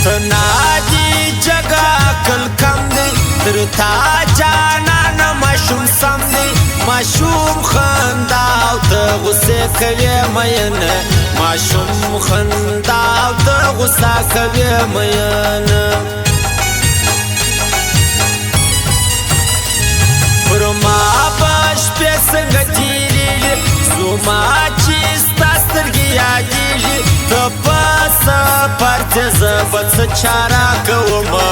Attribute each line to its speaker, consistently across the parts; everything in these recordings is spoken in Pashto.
Speaker 1: تنادي جگا کل کم دی در تا جانانا ماشوم سم دی ماشوم خنداو تا غصه کوي مین ماشوم خنداو تا غصه کوي مین پر ما باش پیسنگ تیری زما چیستا سترگی یادیلی تا پس پرتز بس چارا کوما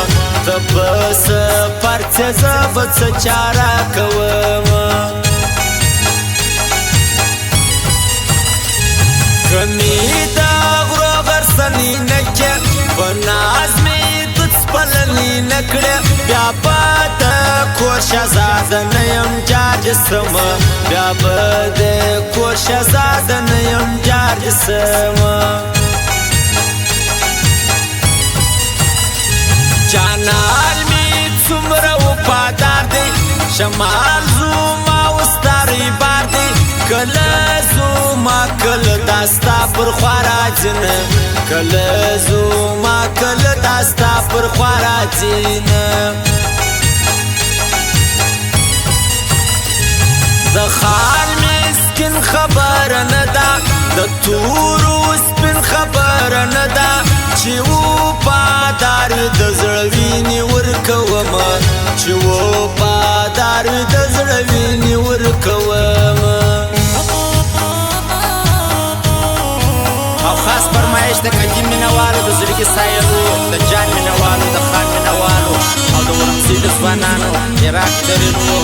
Speaker 1: تا پس پرتز بس چارا کوما کمی دا غرو غرسنی نکه بنازمی تدس پلنی نکڑه بیا بادا کور شازاد نیم جار جسم بیا بادا کور شازاد نیم جار جسم جانال می څومره وفادار دی شمال زما وستاری بار دی کله زما کله داستا پر خوا راځنه کله زما کله داستا پر خوا راځنه د خال مسکین خبر نه ده د تورو سپین خبر نه ده چې وفادار د زړه وینې ورکوم چې وفادار د زړه وینې ورکوم او خاص فرمایش د قدیم مینوالو د زړګي سایلو د جان مینوالو د خان مینوالو او د ورمسي د ځوانانو عراق ترینو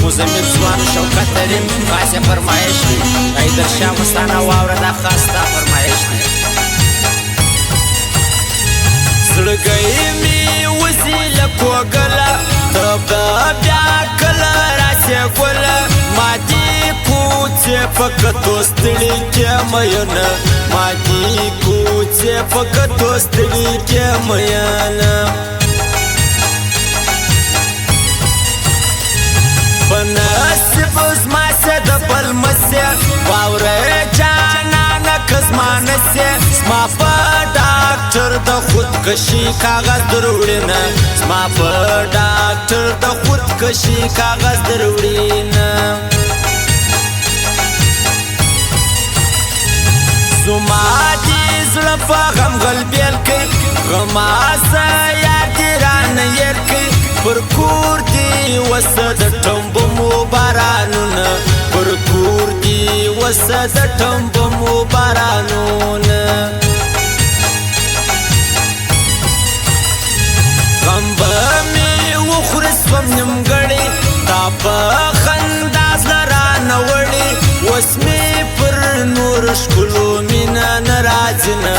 Speaker 1: مزمل ځوانو شوکت ترین خاصه فرمایش دی ایدر شاه مستانه واوره دا خاص تا فرمایش دی زړګی می وسیله کوګله ته بیا کله راسې ګله ما دې کوڅې په کتو ستړي کې مینه ما دې کوڅې په کتو ستړي کې مینه په نصیب زما سه د بل مسه واوره جانانه که زما نسه زما په ډاکټر د خودکشي کاغذ دروړینه زما په ډاکټر د خودکشي کاغذ دروړینه زما دې زړه په غم غلبیل کې غمازه یار دې رانه ير کې پر کور دی وسه د ټمبمو بارانونه پر کور دی وسه د ټمبمو بارانونه غم به می وخوري سوم نیمګړی تا په خندا زړه رانوړی اوس می پر نور ښکلو مینه نه راځي نه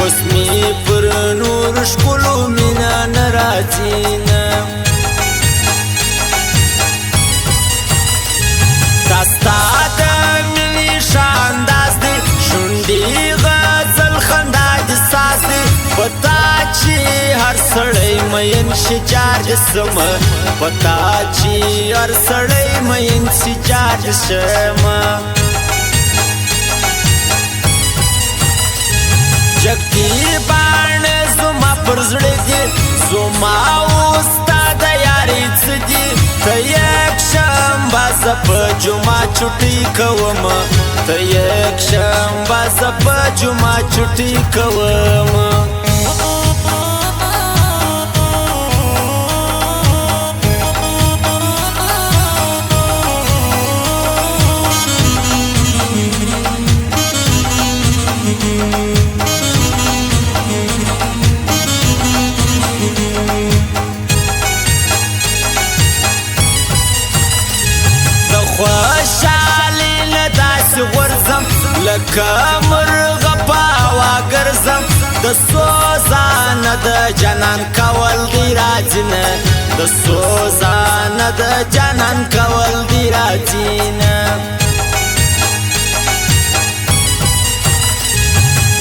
Speaker 1: اوس می پر نور ښکلو مینه نه راځي نه داستا د مینې شانداز دی شونډې غزل خندا دې ساز دی پتا چې هر سړی مین شي چار جسم پتا چې هر سړی مین شي چار جسم جگتی باندې زما پر زړه دې زما استاد یاري څه دي ته یک شنبه زه په جمعه چټي کوم ته یک شنبه زه په جمعه چټي کوم خوشحالی نداسی غرزم لکه مرغه په هوا ګرځم د سوزانه د جانان کول دی راځي نه د سوزانه د جانان کول دی راځي نه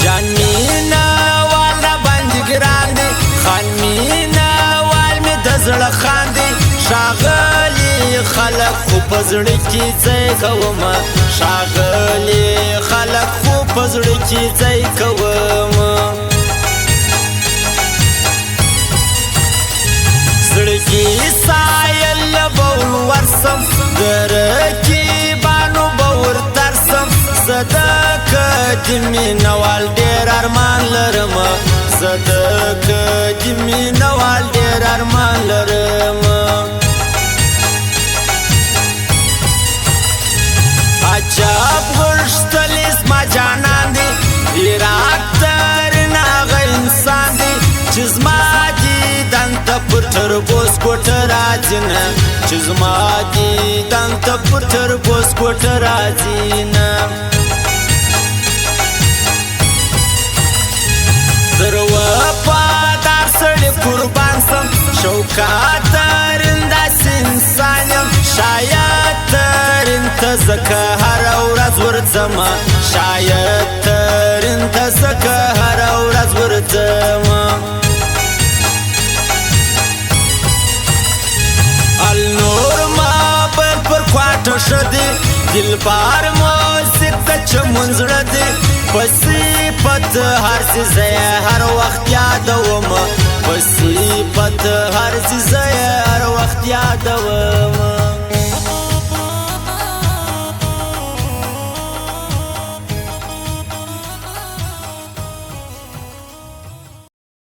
Speaker 1: جان مینا والا باندې ګران دی خان مینا وال می د زړه خان دی شاغلی خلق خو پزړه کی ځای کوم شاغلی خلق خو پزړه کی ځای کوم سم درکیبانو باور ترسم صدقه د مینوال ډېر ارمان لرم صدقه د مینوال ډېر ارمان لرم عجب غښتلی زما جانان دی عراق تر ناغه انسان دی چې زما دیدن ته پر تربوز کوټه راځي نه چې زما دیدن ته پر تربوز کوټه راځي نه در وفادار سړی قربان سم شوکات ترنداسې انسان یم شاید ترین ته ځکه هره ورځ ورځم شاید ترین ته ځکه هره ورځ ورځم النور مابل پر خواټه ښه دی دلبار موزیک د چمون زړه دی په صفت هر څیز یې هر وخت یادوم په صفت هر څیز یې هر وخت یادوم